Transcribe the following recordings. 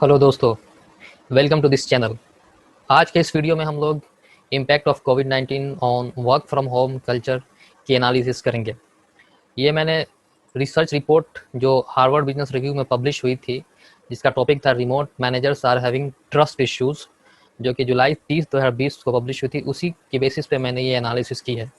Hello दोस्तों, welcome to this channel. आज के इस वीडियो में हम लोग इम्पैक्ट ऑफ कोविड-19 on work from home culture की एनालिसिस करेंगे। ये मैंने रिसर्च रिपोर्ट जो हार्वर्ड बिजनेस रिव्यू में पब्लिश हुई थी, जिसका टॉपिक था remote managers are having trust issues, जो कि जुलाई 30 2020 को पब्लिश हुई थी, उसी के बेसिस पे मैंने ये एनालिसिस की है।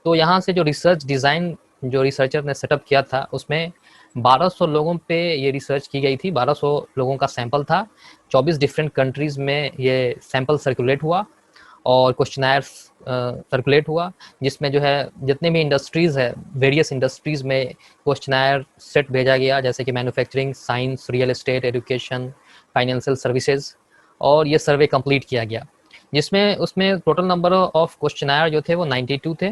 तो यहाँ से जो रिसर्च डिज़ाइन जो रिसर्चर ने सेटअप किया था, उसमें 1200 लोगों पे ये रिसर्च की गई थी। 1200 लोगों का सैंपल था। 24 डिफरेंट कंट्रीज में ये सैंपल सर्कुलेट हुआ और क्वेश्चनर सर्कुलेट हुआ, जिसमें जो है जितने भी इंडस्ट्रीज़ है, वेरियस इंडस्ट्रीज़ में क्वेश्चनर सेट भेजा गया, जैसे कि manufacturing, science, real estate, education, financial services, और ये सर्वे कंप्लीट किया गया, जिसमें उसमें टोटल नंबर ऑफ क्वेश्चनर जो थे वो 92 थे,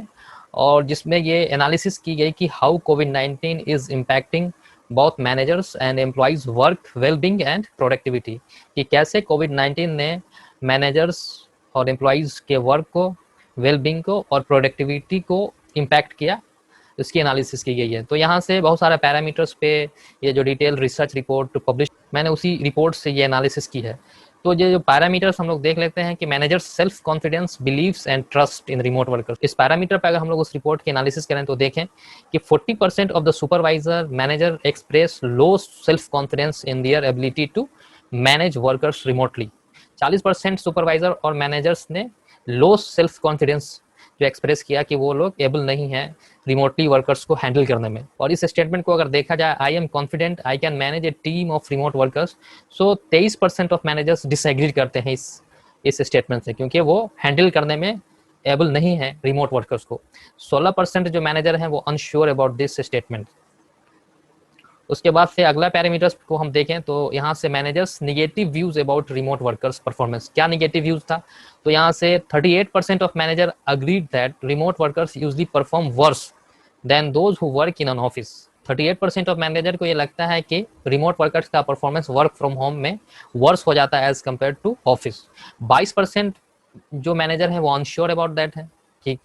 और जिसमें ये एनालिसिस की गई कि how covid is impacting both managers and employees work wellbeing and productivity, कि कैसे कोविड-19 ने मैनेजर्स और एम्प्लॉइज के वर्क को, वेलबींग को और प्रोडक्टिविटी को इम्पैक्ट किया। इसकी एनालिसिस की गई है। तो यहाँ से बहुत सारे पैरामीटर्स पे ये जो डिटेल रिसर्च रिपोर्ट पब्लिश, मैंने उसी रिपोर्ट से ये एनालिसिस की है। तो ये जो पैरामीटर्स हम लोग देख लेते हैं कि managers self confidence, believes and trust in remote workers. इस पैरामीटर पे अगर हम लोग उस रिपोर्ट की एनालिसिस करें तो देखें कि 40% of the supervisor manager express low self confidence in their ability to manage workers remotely. 40% supervisor और मैनेजर्स ने लो सेल्फ कॉन्फिडेंस जो एक्सप्रेस किया कि वो लोग एबल नहीं है रिमोटली वर्कर्स को हैंडल करने में। और इस स्टेटमेंट को अगर देखा जाए, I am confident I can manage A team of remote workers, so 23% of managers disagree करते हैं इस स्टेटमेंट से, क्योंकि वो हैंडल करने में एबल नहीं है रिमोट वर्कर्स को। 16% जो मैनेजर हैं वो अनश्योर अबाउट दिस स्टेटमेंट। उसके बाद से अगला पैरामीटर्स को हम देखें तो यहाँ से managers negative views about remote workers performance, क्या निगेटिव व्यूज था, तो यहाँ से 38% of manager agreed that remote workers usually perform worse than those who work in an office. 38% of manager को ये लगता है कि रिमोट वर्कर्स का परफॉर्मेंस वर्क फ्रॉम होम में वर्स हो जाता है एज कम्पेयर टू ऑफिस। 22% जो मैनेजर है वो अनश्योर अबाउट दैट है, ठीक।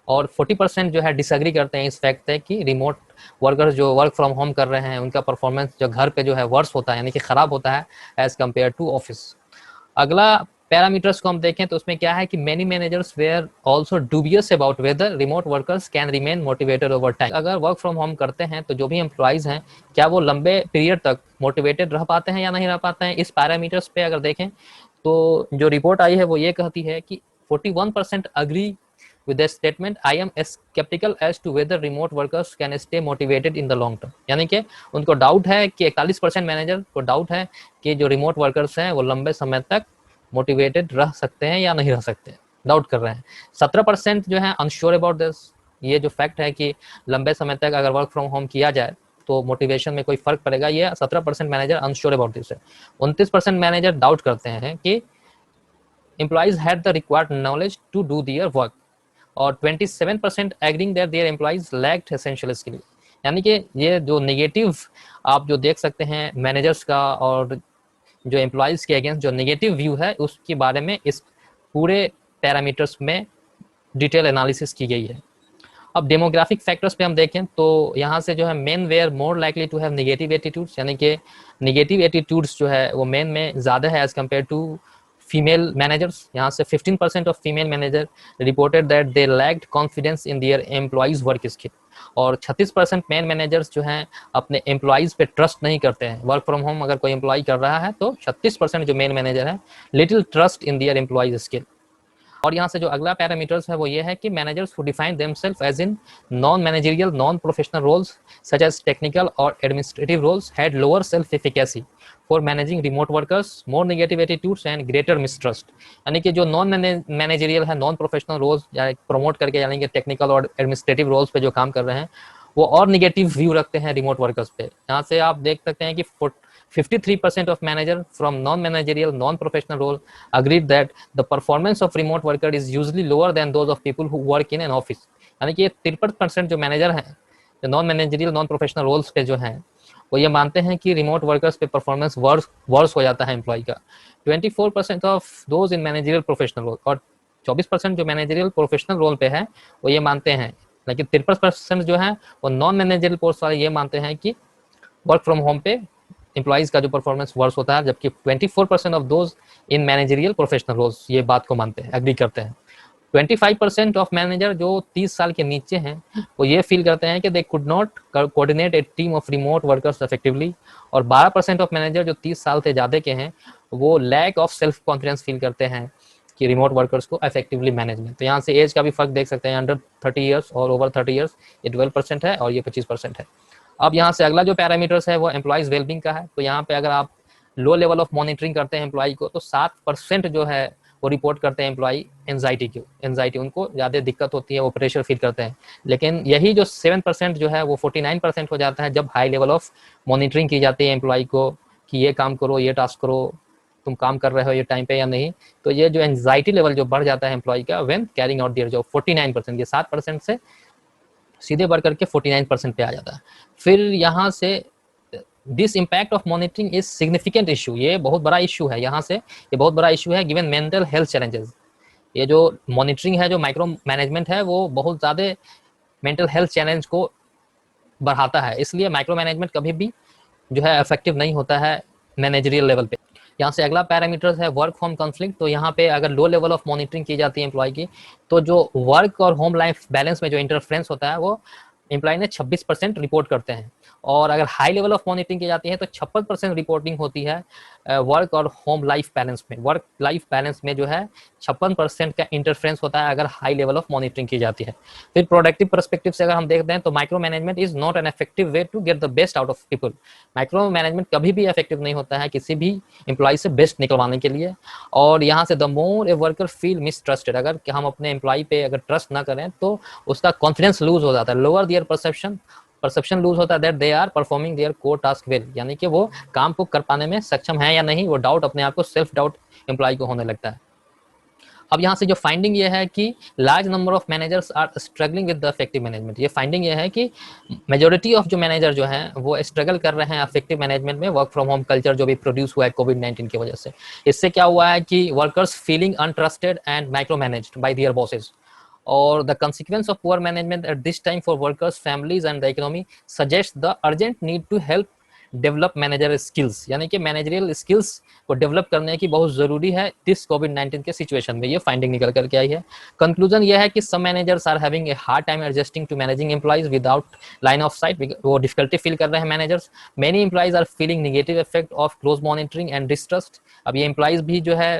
और 40% जो है डिसएग्री करते हैं इस फैक्ट है कि रिमोट वर्कर्स जो वर्क फ्रॉम होम कर रहे हैं उनका परफॉर्मेंस जो घर पे जो है वर्स होता है, यानी कि खराब होता है एज कम्पेयर टू ऑफिस। अगला पैरामीटर्स को हम देखें तो उसमें क्या है कि many managers where also dubious about whether remote workers can remain motivated over time. अगर वर्क फ्रॉम होम करते हैं तो जो भी एम्प्लॉइज हैं, क्या वो लंबे पीरियड तक मोटिवेटेड रह पाते हैं या नहीं रह पाते हैं। इस पैरामीटर्स पे अगर देखें तो जो रिपोर्ट आई है वो ये कहती है कि 41% agree with their statement, I am skeptical as to whether remote workers can stay motivated in the long term। यानी कि उनको डाउट है कि 41% मैनेजर को डाउट है कि जो रिमोट वर्कर्स हैं वो लंबे समय तक मोटिवेटेड रह सकते हैं या नहीं रह सकते, डाउट कर रहे हैं। 17% जो है अनश्योर अबाउट दिस, ये जो फैक्ट है कि लंबे समय तक अगर वर्क फ्रॉम होम किया जाए तो मोटिवेशन में कोई फर्क पड़ेगा, ये 17% मैनेजर अनश्योर अबाउट दिस है। 29% मैनेजर डाउट करते हैं कि employees had the required knowledge to do their work, और 27% agreeing that their employees lacked essential skill. यानी कि ये जो नेगेटिव आप जो देख सकते हैं मैनेजर्स का और जो एम्प्लॉइज के अगेंस्ट जो नेगेटिव व्यू है, उसके बारे में इस पूरे पैरामीटर्स में डिटेल एनालिसिस की गई है। अब डेमोग्राफिक फैक्टर्स पे हम देखें तो यहाँ से जो है men were more likely to have negative attitudes, यानी कि नेगेटिव एटीट्यूड्स जो है वो मेन में ज़्यादा है as compare to female managers. यहाँ से 15% of female manager reported that they lacked confidence in their employees work skill, और 36% मेन मैनेजर्स जो हैं अपने एम्प्लॉइज पे ट्रस्ट नहीं करते हैं। वर्क फ्रॉम होम अगर कोई एम्प्लॉय कर रहा है तो 36% जो मेन मैनेजर है little trust in their employees skill. और यहाँ से जो अगला पैरामीटर्स है वो ये है कि managers who define themselves as in non managerial non professional roles such as technical और administrative roles had lower self efficacy for managing remote workers, more negative attitudes and greater mistrust. यानी कि जो non managerial है, non professional roles promote करके, यानी कि technical और administrative roles पे जो काम कर रहे हैं, वो और निगेटिव व्यू रखते हैं रिमोट वर्कर्स पे। यहाँ से आप देख सकते हैं कि 53% of manager from non-managerial, non-professional role agreed that the performance of remote worker is usually lower than those of people who work in an office। यानी कि 53% जो मैनेजर हैं, जो non managerial non professional roles पे जो हैं, वो ये मानते हैं कि रिमोट वर्कर्स पे परफॉर्मेंस वर्स हो जाता है एम्प्लॉय का। 24% of those in managerial professional role, और 24% जो मैनेजरियल प्रोफेशनल रोल पे है वो ये मानते हैं, लेकिन 53% जो है वो नॉन मैनेजरियल पोस्ट वाले ये मानते हैं कि वर्क फ्रॉम होम पे एम्प्लॉइज़ का जो परफॉर्मेंस वर्स होता है, जबकि 24% of those in managerial professional roles ये बात को मानते हैं, एग्री करते हैं। 25% ऑफ मैनेजर जो 30 साल के नीचे हैं वो ये फील करते हैं कि they could not coordinate A team of remote workers effectively, और 12% ऑफ मैनेजर जो 30 साल से ज़्यादा के हैं वो lack of self confidence feel करते हैं कि रिमोट वर्कर्स को इफेक्टिवली मैनेज में। तो यहाँ से एज का भी फर्क देख सकते हैं, अंडर 30 ईयर्स और ओवर 30 ईयर्स ये 12% है और ये 25% है। अब यहाँ से अगला जो पैरामीटर्स है वो एम्प्लॉइज वेलबिंग का है। तो यहाँ पे अगर आप लो लेवल ऑफ मॉनिटरिंग करते हैं एम्प्लॉय को, तो 7% जो है वो रिपोर्ट करते हैं एम्प्लॉय एंजाइटी उनको ज़्यादा दिक्कत होती है, वो प्रेशर फील करते हैं। लेकिन यही जो 7% जो है वो 49% हो जाता है जब हाई लेवल ऑफ मॉनिटरिंग की जाती है एम्प्लॉय को कि ये काम करो, ये टास्क करो, तुम काम कर रहे हो ये टाइम पे या नहीं। तो ये जो एंजाइटी लेवल जो बढ़ जाता है एम्प्लॉय का when carrying out their job, 49%, ये 7% से सीधे बढ़ करके 49% पे आ जाता है। फिर यहाँ से this impact of monitoring is significant issue, ये बहुत बड़ा इशू है। यहाँ से ये बहुत बड़ा इशू है गिवन मेंटल हेल्थ चैलेंजेस। ये जो मॉनिटरिंग है, जो माइक्रो मैनेजमेंट है, वो बहुत ज़्यादा मेंटल हेल्थ चैलेंज को बढ़ाता है। इसलिए माइक्रो मैनेजमेंट कभी भी जो है इफेक्टिव नहीं होता है मैनेजरियल लेवल पे। यहाँ से अगला पैरामीटर है वर्क होम कॉन्फ्लिक्ट। तो यहाँ पे अगर लो लेवल ऑफ मॉनिटरिंग की जाती है एम्प्लॉय की, तो जो वर्क और होम लाइफ बैलेंस में जो इंटरफ्रेंस होता है वो एम्प्लॉय ने 26% रिपोर्ट करते हैं। और अगर हाई लेवल ऑफ मॉनिटरिंग की जाती है तो 56% रिपोर्टिंग होती है वर्क और होम लाइफ बैलेंस में। वर्क लाइफ बैलेंस में जो है 56% का इंटरफ्रेंस होता है अगर हाई लेवल ऑफ मॉनिटरिंग की जाती है। फिर प्रोडक्टिव परस्पेक्टिव से अगर हम देखते हैं तो micro management is not an effective way to get the best out of people. Micro management कभी भी इफेक्टिव नहीं होता है किसी भी एम्प्लॉय से बेस्ट निकलवाने के लिए। और यहाँ से the more a worker feel mistrusted, अगर हम अपने एम्प्लॉय पे अगर ट्रस्ट ना करें तो उसका कॉन्फिडेंस लूज हो जाता है। लोअर देयर परसेप्शन लूज होता है that they are performing their core task well, यानी कि वो काम को कर पाने में सक्षम है या नहीं, वो डाउट अपने आप को सेल्फ डाउट एम्प्लॉय को होने लगता है। अब यहाँ से जो फाइंडिंग ये है कि large number of managers are struggling with the effective management. ये फाइंडिंग ये है कि मेजोरिटी ऑफ जो मैनेजर जो हैं वो स्ट्रगल कर रहे हैं इफेक्टिव मैनेजमेंट में वर्क फ्रॉम होम कल्चर जो भी प्रोड्यूस हुआ है कोविड-19 की वजह से। इससे क्या हुआ है कि workers feeling untrusted and micro managed by there bosses, or the consequence of poor management at this time for workers, families and the economy suggests the urgent need to help develop manager skills, यानी कि managerial skills को develop करने की बहुत ज़रूरी है this कोविड-19 के situation में। ये फाइंडिंग निकल करके आई है। कंक्लूजन ये है कि some managers are having a hard time adjusting to managing employees without line of sight, वो डिफिकल्टी फील कर रहे हैं managers. Many employees are feeling negative effect of close monitoring and distrust. अब ये एम्प्लॉइज भी जो है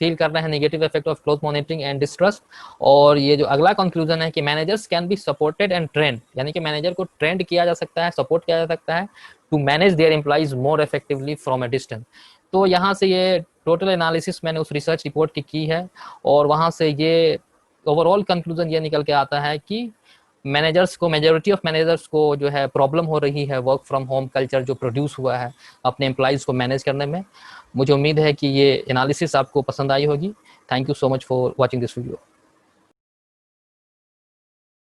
फील कर रहे हैं negative effect of close monitoring and distrust. और ये जो अगला कंक्लूजन है कि managers can be supported and trend, यानी कि मैनेजर को ट्रेंड किया जा सकता है, सपोर्ट किया जा सकता है to manage their employees more effectively from a distance. तो यहाँ से ये टोटल एनालिसिस मैंने उस रिसर्च रिपोर्ट की है और वहाँ से ये ओवरऑल कंक्लूजन ये निकल के आता है कि मैनेजर्स को, मेजोरिटी ऑफ मैनेजर्स को जो है प्रॉब्लम हो रही है वर्क फ्रॉम होम कल्चर जो प्रोड्यूस हुआ है अपने एम्प्लॉइज़ को मैनेज करने में। मुझे उम्मीद है कि ये एनालिसिस आपको पसंद आई होगी। Thank you so much for watching this video.